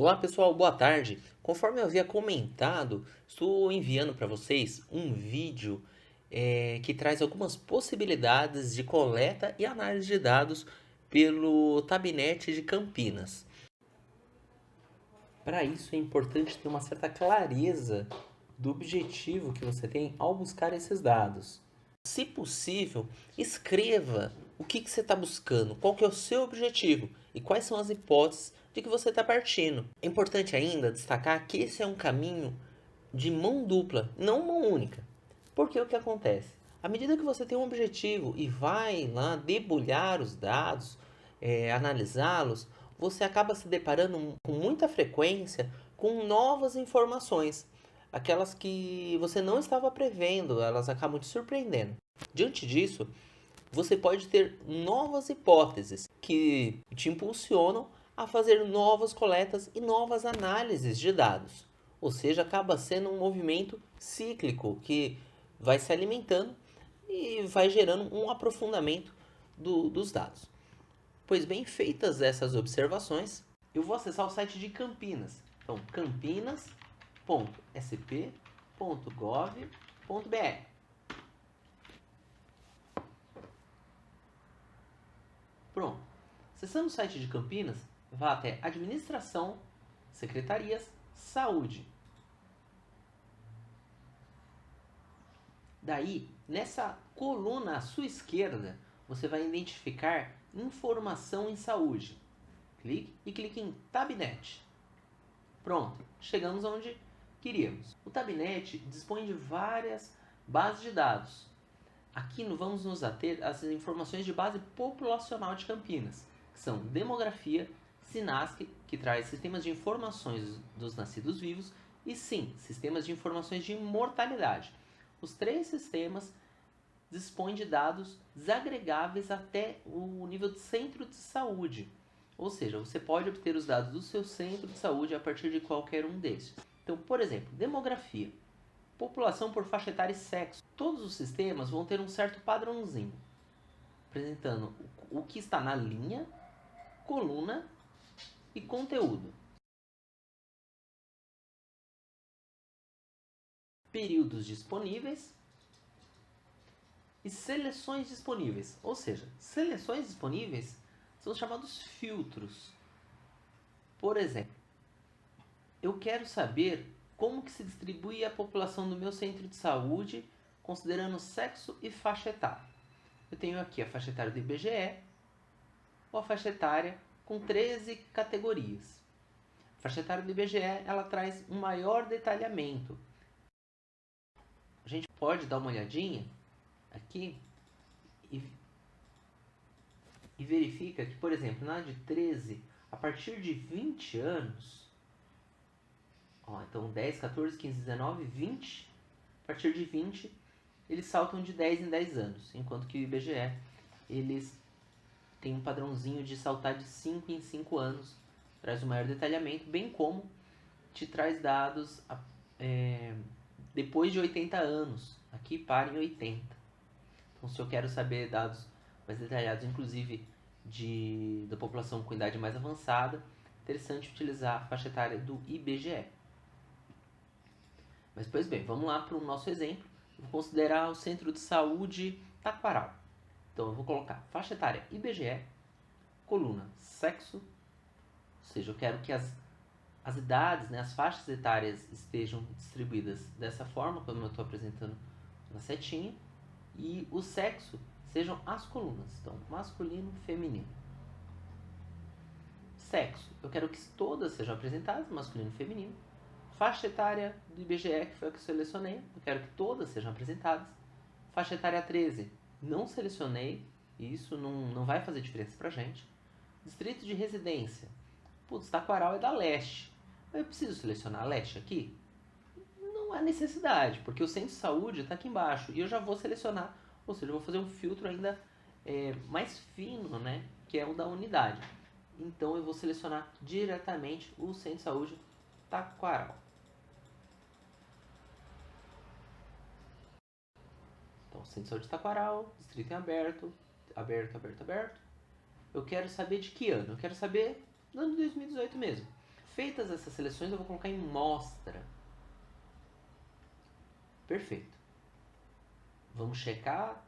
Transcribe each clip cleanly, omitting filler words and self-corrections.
Olá pessoal, boa tarde. Conforme eu havia comentado, estou enviando para vocês um vídeo que traz algumas possibilidades de coleta e análise de dados pelo Tabinete de Campinas. Para isso é importante ter uma certa clareza do objetivo que você tem ao buscar esses dados. Se possível, escreva o que você está buscando, qual que é o seu objetivo e quais são as hipóteses de que você está partindo. É importante ainda destacar que esse é um caminho de mão dupla, não mão única. Porque o que acontece? À medida que você tem um objetivo e vai lá debulhar os dados, analisá-los, você acaba se deparando com muita frequência com novas informações, aquelas que você não estava prevendo, elas acabam te surpreendendo. Diante disso, você pode ter novas hipóteses que te impulsionam a fazer novas coletas e novas análises de dados. Ou seja, acaba sendo um movimento cíclico que vai se alimentando e vai gerando um aprofundamento dos dados. Pois bem, feitas essas observações, eu vou acessar o site de Campinas. Então, campinas.sp.gov.br. Pronto. Acessando o site de Campinas, vá até Administração, Secretarias, Saúde. Daí, nessa coluna à sua esquerda, você vai identificar Informação em Saúde. Clique e clique em Tabinete. Pronto, chegamos onde queríamos. O Tabinete dispõe de várias bases de dados. Aqui vamos nos ater às informações de base populacional de Campinas, que são demografia, SINASC, que traz sistemas de informações dos nascidos vivos, e sim, sistemas de informações de mortalidade. Os três sistemas dispõem de dados desagregáveis até o nível de centro de saúde. Ou seja, você pode obter os dados do seu centro de saúde a partir de qualquer um desses. Então, por exemplo, demografia. População por faixa etária e sexo. Todos os sistemas vão ter um certo padrãozinho, apresentando o que está na linha, coluna e conteúdo. Períodos disponíveis e seleções disponíveis. Ou seja, seleções disponíveis são chamados filtros. Por exemplo, eu quero saber como que se distribui a população do meu centro de saúde, considerando sexo e faixa etária. Eu tenho aqui a faixa etária do IBGE, ou a faixa etária com 13 categorias. A faixa etária do IBGE ela traz um maior detalhamento. A gente pode dar uma olhadinha aqui e verifica que, por exemplo, na de 13, a partir de 20 anos, então 10, 14, 15, 19, 20, a partir de 20, eles saltam de 10 em 10 anos, enquanto que o IBGE, eles têm um padrãozinho de saltar de 5 em 5 anos, traz um maior detalhamento, bem como te traz dados depois de 80 anos, aqui para em 80. Então, se eu quero saber dados mais detalhados, inclusive da população com idade mais avançada, interessante utilizar a faixa etária do IBGE. Mas, pois bem, vamos lá para o nosso exemplo. Eu vou considerar o Centro de Saúde Taquaral. Então, eu vou colocar faixa etária IBGE, coluna sexo, ou seja, eu quero que as idades, né, as faixas etárias estejam distribuídas dessa forma, como eu estou apresentando na setinha, e o sexo sejam as colunas, então masculino, feminino. Sexo, eu quero que todas sejam apresentadas, masculino e feminino. Faixa etária do IBGE, que foi a que eu selecionei, eu quero que todas sejam apresentadas. Faixa etária 13, não selecionei, e isso não vai fazer diferença pra gente. Distrito de residência, putz, Taquaral é da Leste, eu preciso selecionar a Leste aqui? Não há necessidade, porque o centro de saúde está aqui embaixo, e eu já vou selecionar, ou seja, eu vou fazer um filtro ainda mais fino, né, que é o da unidade. Então eu vou selecionar diretamente o centro de saúde Taquaral. Então, centro de saúde Taquaral, distrito em aberto, aberto. Eu quero saber de que ano? Eu quero saber do ano de 2018 mesmo. Feitas essas seleções, eu vou colocar em mostra. Perfeito. Vamos checar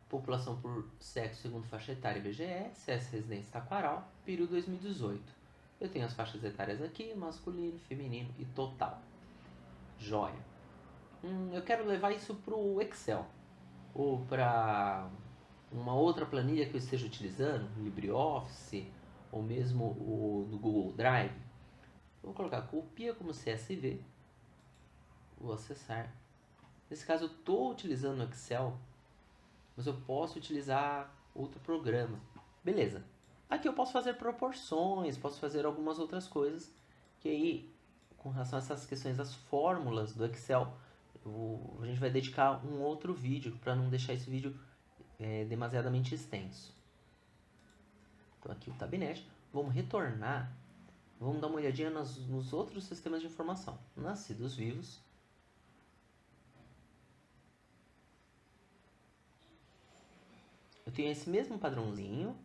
população por sexo segundo faixa etária IBGE, CS residência Taquaral, período 2018. Eu tenho as faixas etárias aqui, masculino, feminino e total. Joia. Eu quero levar isso para o Excel ou para uma outra planilha que eu esteja utilizando, LibreOffice ou mesmo o do Google Drive. Eu vou colocar copia como CSV, vou acessar. Nesse caso eu estou utilizando o Excel, mas eu posso utilizar outro programa. Beleza. Aqui eu posso fazer proporções, posso fazer algumas outras coisas, que aí, com relação a essas questões das fórmulas do Excel, a gente vai dedicar um outro vídeo, para não deixar esse vídeo demasiadamente extenso. Então aqui o Tabnet, vamos retornar, vamos dar uma olhadinha nos outros sistemas de informação. Nascidos vivos. Eu tenho esse mesmo padrãozinho,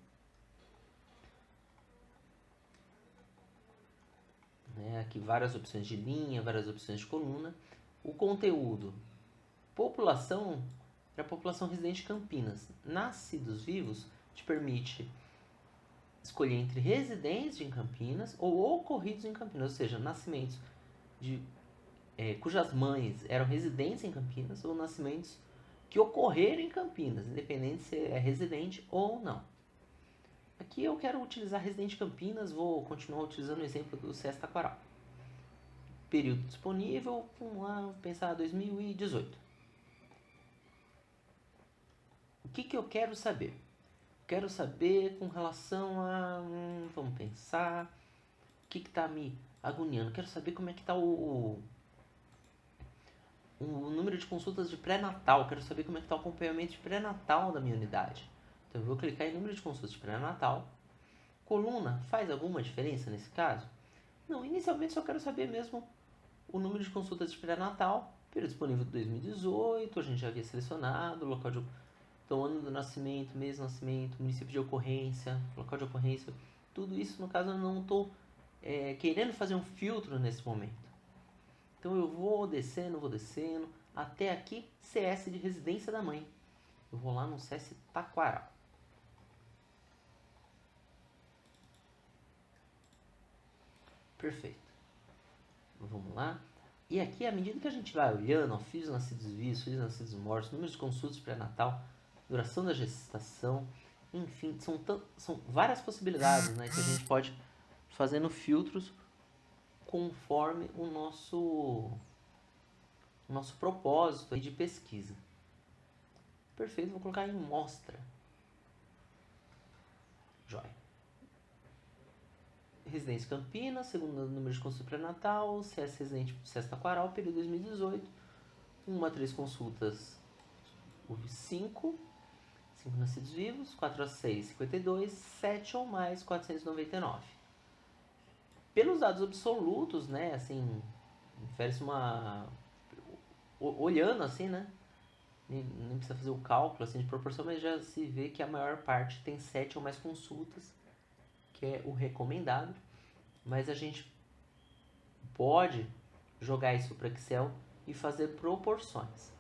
aqui várias opções de linha, várias opções de coluna. O conteúdo, população, para a população residente de Campinas. Nascidos vivos te permite escolher entre residentes em Campinas ou ocorridos em Campinas, ou seja, nascimentos cujas mães eram residentes em Campinas ou nascimentos que ocorreram em Campinas, independente se é residente ou não. Aqui eu quero utilizar residente Campinas, vou continuar utilizando o exemplo do CS Taquaral. Período disponível, vamos lá, pensar 2018. O que eu quero saber? Quero saber com relação a... vamos pensar... O que está me agoniando? Quero saber como é que está o número de consultas de pré-natal. Quero saber como é que está o acompanhamento de pré-natal da minha unidade. Então eu vou clicar em número de consultas de pré-natal. Coluna, faz alguma diferença nesse caso? Não, inicialmente só quero saber mesmo o número de consultas de pré-natal. Período disponível de 2018, a gente já havia selecionado, local de... Então, ano do nascimento, mês do nascimento, município de ocorrência, local de ocorrência. Tudo isso, no caso, eu não estou querendo fazer um filtro nesse momento. Então, eu vou descendo, até aqui, CS de residência da mãe. Eu vou lá no CS Taquaral. Perfeito. Vamos lá. E aqui, à medida que a gente vai olhando, filhos nascidos vivos, filhos nascidos mortos, números de consultas pré-natal, duração da gestação, enfim, são várias possibilidades, que a gente pode fazendo filtros conforme o nosso propósito de pesquisa. Perfeito, vou colocar em mostra. Joia. Residência Campinas, segundo número de consulta pré-natal, CS residente CS Taquaral, período 2018, 1 a 3 consultas, houve 5 nascidos vivos, 4 a 6, 52, 7 ou mais, 499. Pelos dados absolutos, assim, infere-se uma... Olhando assim, nem precisa fazer o cálculo assim, de proporção, mas já se vê que a maior parte tem 7 ou mais consultas, que é o recomendado, mas a gente pode jogar isso para Excel e fazer proporções.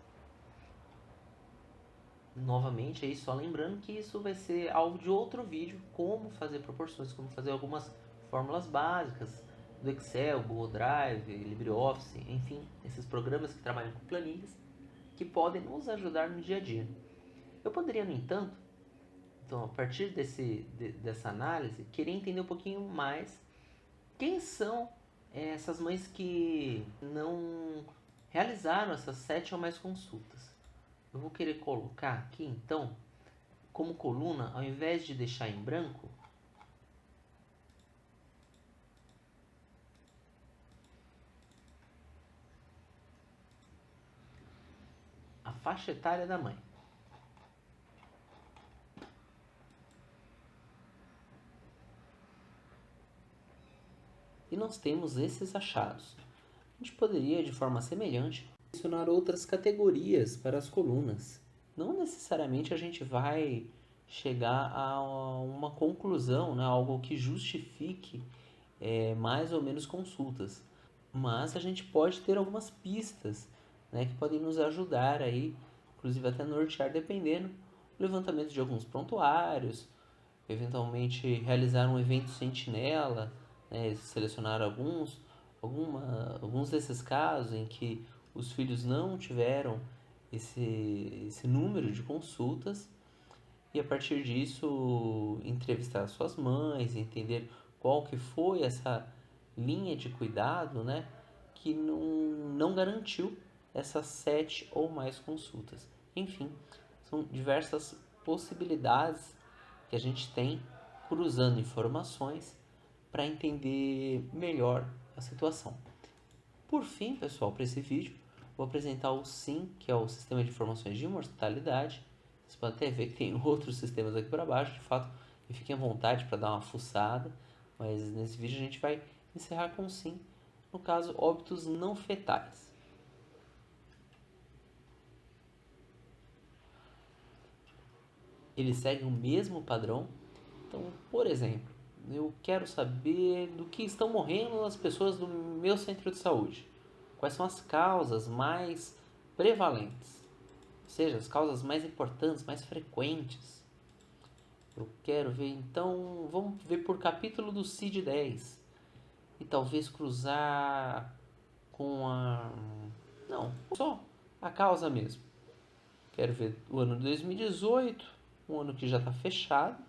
Novamente, aí só lembrando que isso vai ser alvo de outro vídeo, como fazer proporções, como fazer algumas fórmulas básicas do Excel, Google Drive, LibreOffice, enfim, esses programas que trabalham com planilhas, que podem nos ajudar no dia a dia. Eu poderia, no entanto, então, a partir dessa análise, querer entender um pouquinho mais quem são essas mães que não realizaram essas 7 ou mais consultas. Eu vou querer colocar aqui, então, como coluna, ao invés de deixar em branco, a faixa etária da mãe. E nós temos esses achados. A gente poderia, de forma semelhante, adicionar outras categorias para as colunas. Não necessariamente a gente vai chegar a uma conclusão, algo que justifique mais ou menos consultas. Mas a gente pode ter algumas pistas, né, que podem nos ajudar aí, inclusive até nortear, dependendo do levantamento de alguns prontuários, eventualmente realizar um evento sentinela, né, selecionar alguns desses casos em que os filhos não tiveram esse número de consultas e a partir disso entrevistar suas mães, entender qual que foi essa linha de cuidado, né, que não garantiu essas 7 ou mais consultas. Enfim, são diversas possibilidades que a gente tem cruzando informações para entender melhor a situação. Por fim, pessoal, para esse vídeo, vou apresentar o SIM, que é o Sistema de Informações de Mortalidade. Vocês podem até ver que tem outros sistemas aqui para baixo, de fato, e fiquem à vontade para dar uma fuçada, mas nesse vídeo a gente vai encerrar com o SIM, no caso, óbitos não fetais. Ele segue o mesmo padrão. Então, por exemplo, eu quero saber do que estão morrendo as pessoas do meu centro de saúde. Quais são as causas mais prevalentes? Ou seja, as causas mais importantes, mais frequentes. Eu quero ver, então, vamos ver por capítulo do CID-10. E talvez cruzar com a... Não, só a causa mesmo. Quero ver o ano de 2018, um ano que já está fechado.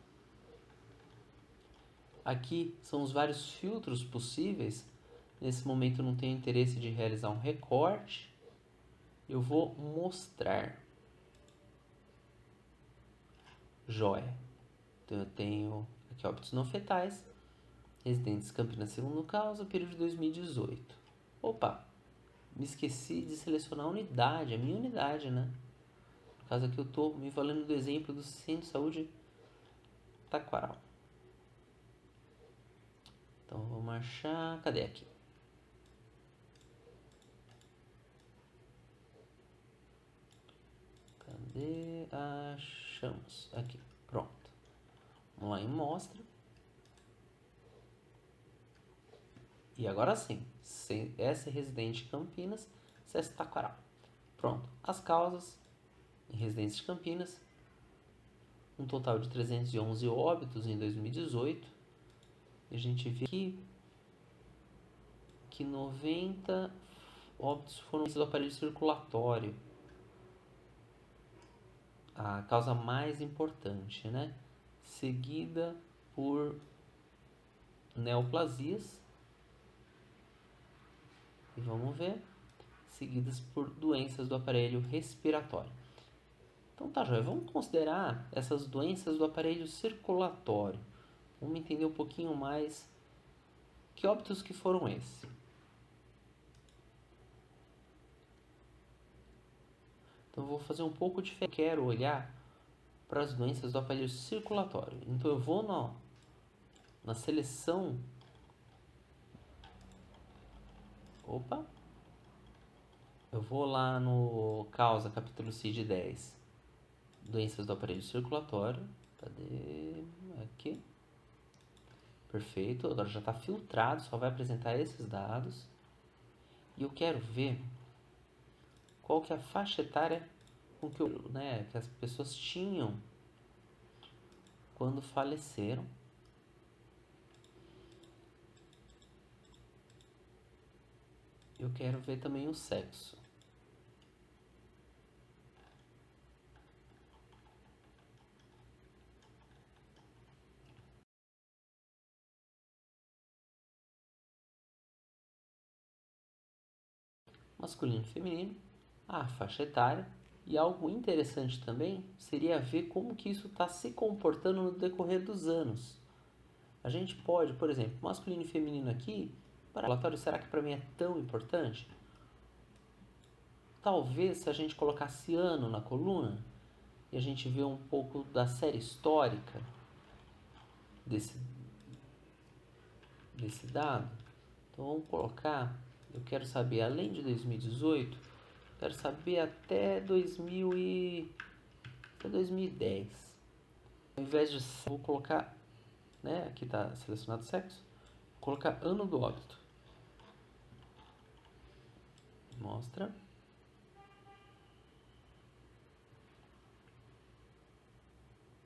Aqui são os vários filtros possíveis. Nesse momento eu não tenho interesse de realizar um recorte. Eu vou mostrar. Joia. Então eu tenho aqui óbitos não fetais, residentes Campinas segundo caso, período de 2018. Opa, me esqueci de selecionar a unidade, a minha unidade, né? No caso aqui eu estou me valendo do exemplo do Centro de Saúde Taquaral. Então vamos achar, cadê aqui? Cadê? Achamos, aqui, pronto. Vamos lá em mostra. E agora sim, S residente de Campinas, CS Taquaral. Pronto, as causas em residentes de Campinas, um total de 311 óbitos em 2018. E a gente vê aqui que 90 óbitos foram do aparelho circulatório. A causa mais importante, né? Seguida por neoplasias. E vamos ver. Seguidas por doenças do aparelho respiratório. Então tá, joia. Vamos considerar essas doenças do aparelho circulatório. Vamos entender um pouquinho mais que óbitos que foram esses. Então eu vou fazer um pouco diferente. Quero olhar para as doenças do aparelho circulatório. Então eu vou na seleção. Opa! Eu vou lá no causa, capítulo CID-10. Doenças do aparelho circulatório. Cadê? Aqui. Perfeito. Agora já está filtrado, só vai apresentar esses dados. E eu quero ver qual que é a faixa etária com que as pessoas tinham quando faleceram. Eu quero ver também o sexo. Masculino e feminino, a faixa etária. E algo interessante também seria ver como que isso está se comportando no decorrer dos anos. A gente pode, por exemplo, masculino e feminino aqui, para relatório, será que para mim é tão importante? Talvez se a gente colocasse ano na coluna e a gente vê um pouco da série histórica desse dado. Então vamos colocar, eu quero saber além de 2018, quero saber até 2010. Ao invés de vou colocar, né, aqui está selecionado sexo, colocar ano do óbito. Mostra.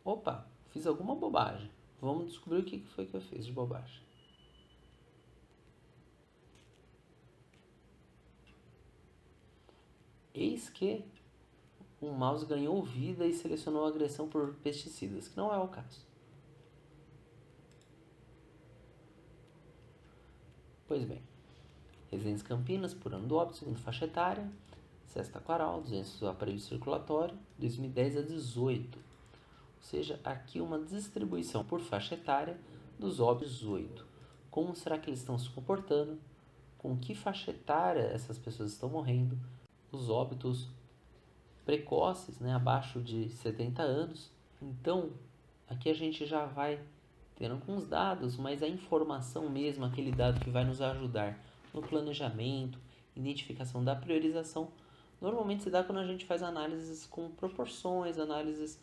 Opa, fiz alguma bobagem. Vamos descobrir o que foi que eu fiz de bobagem. Eis que o mouse ganhou vida e selecionou a agressão por pesticidas, que não é o caso. Pois bem, Residência Campinas, por ano do óbito, segundo faixa etária, Sesta Quaral, 200 do aparelho circulatório, 2010 a 18. Ou seja, aqui uma distribuição por faixa etária dos óbitos 18. Como será que eles estão se comportando? Com que faixa etária essas pessoas estão morrendo? Os óbitos precoces, né, abaixo de 70 anos. Então, aqui a gente já vai tendo alguns dados, mas a informação mesmo, aquele dado que vai nos ajudar no planejamento, identificação da priorização, normalmente se dá quando a gente faz análises com proporções, análises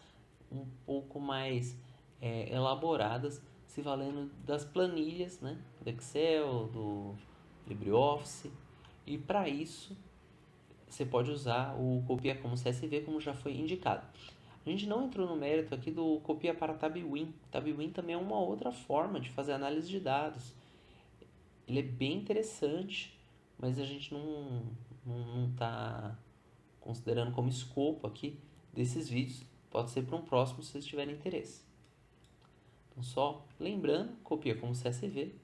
um pouco mais elaboradas, se valendo das planilhas, né, do Excel, do LibreOffice, e para isso você pode usar o copia como CSV, como já foi indicado. A gente não entrou no mérito aqui do copia para TabWin. TabWin também é uma outra forma de fazer análise de dados. Ele é bem interessante, mas a gente não está considerando como escopo aqui desses vídeos. Pode ser para um próximo se vocês tiverem interesse. Então, só lembrando, copia como CSV,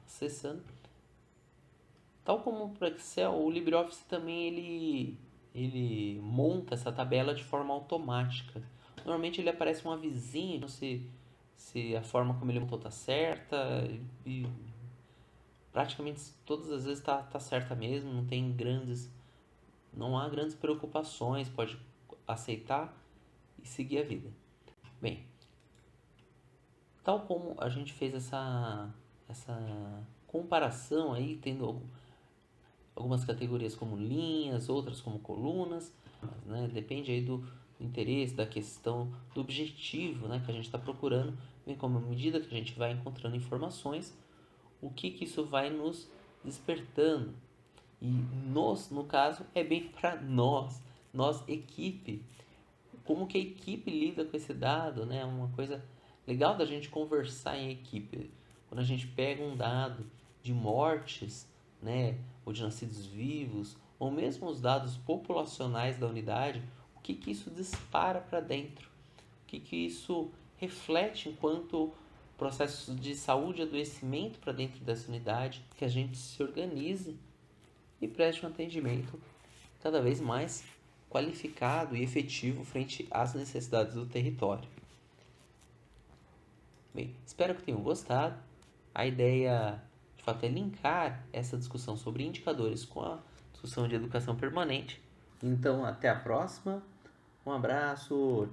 acessando. Tal como para o Excel, o LibreOffice também ele monta essa tabela de forma automática. Normalmente ele aparece um avisinho se a forma como ele montou está certa, e praticamente todas as vezes está certa mesmo, não há grandes preocupações, pode aceitar e seguir a vida. Bem, tal como a gente fez essa comparação aí, tendo algumas categorias como linhas, outras como colunas, né? Depende aí do interesse, da questão, do objetivo, né, que a gente está procurando, bem como à medida que a gente vai encontrando informações, o que isso vai nos despertando. E no caso, é bem para nós equipe, como que a equipe lida com esse dado, né? Uma coisa legal da gente conversar em equipe. Quando a gente pega um dado de mortes, né, ou de nascidos vivos, ou mesmo os dados populacionais da unidade, o que isso dispara para dentro? O que isso reflete enquanto processo de saúde e adoecimento para dentro dessa unidade? Que a gente se organize e preste um atendimento cada vez mais qualificado e efetivo frente às necessidades do território. Bem, espero que tenham gostado. A ideia, de fato, é linkar essa discussão sobre indicadores com a discussão de educação permanente. Então, até a próxima. Um abraço.